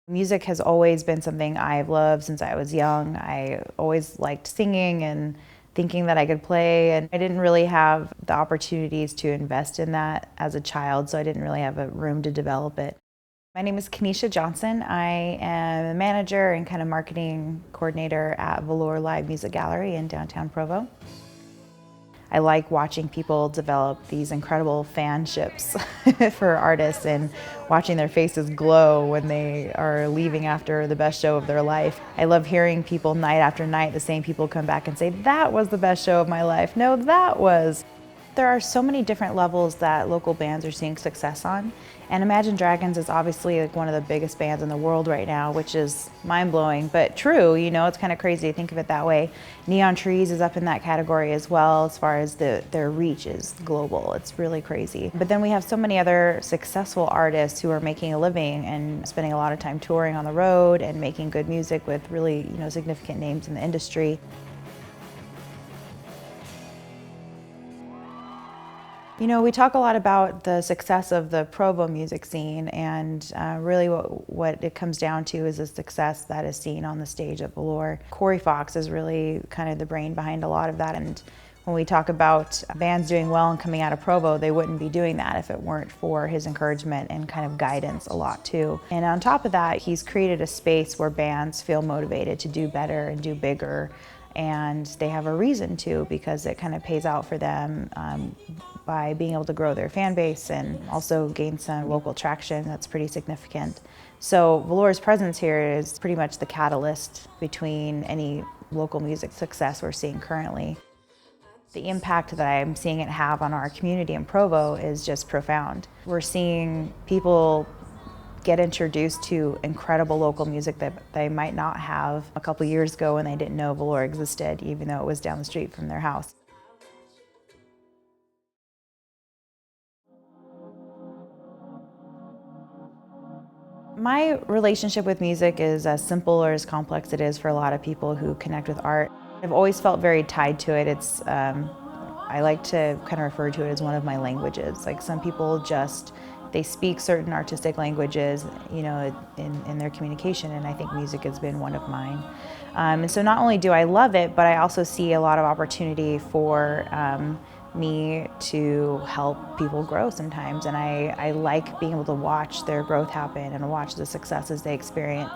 Music has always been something I've loved since I was young. I always liked singing and thinking that I could play, and I didn't really have the opportunities to invest in that as a child, so I didn't really have a room to develop it. My name is Kaneischa Johnson. I am a manager and kind of marketing coordinator at Velour Live Music Gallery in downtown Provo. I like watching people develop these incredible fanships for artists and watching their faces glow when they are leaving after the best show of their life. I love hearing people night after night, the same people come back and say, "That was the best show of my life." No, that was. There are so many different levels that local bands are seeing success on. And Imagine Dragons is obviously like one of the biggest bands in the world right now, which is mind-blowing, but true, you know, it's kind of crazy to think of it that way. Neon Trees is up in that category as well, as far as their reach is global. It's really crazy. But then we have so many other successful artists who are making a living and spending a lot of time touring on the road and making good music with really, you know, significant names in the industry. You know, we talk a lot about the success of the Provo music scene, and really what it comes down to is the success that is seen on the stage at Velour. Corey Fox is really kind of the brain behind a lot of that, and when we talk about bands doing well and coming out of Provo, they wouldn't be doing that if it weren't for his encouragement and kind of guidance a lot too. And on top of that, he's created a space where bands feel motivated to do better and do bigger, and they have a reason to, because it kind of pays out for them by being able to grow their fan base and also gain some local traction that's pretty significant. So Velour's presence here is pretty much the catalyst between any local music success we're seeing currently. The impact that I'm seeing it have on our community in Provo is just profound. We're seeing people get introduced to incredible local music that they might not have a couple years ago when they didn't know Velour existed, even though it was down the street from their house. My relationship with music is as simple or as complex it is for a lot of people who connect with art. I've always felt very tied to it. I like to kind of refer to it as one of my languages. Like, some people they speak certain artistic languages, you know, in their communication, and I think music has been one of mine. And so not only do I love it, but I also see a lot of opportunity for me to help people grow sometimes, and I like being able to watch their growth happen and watch the successes they experience.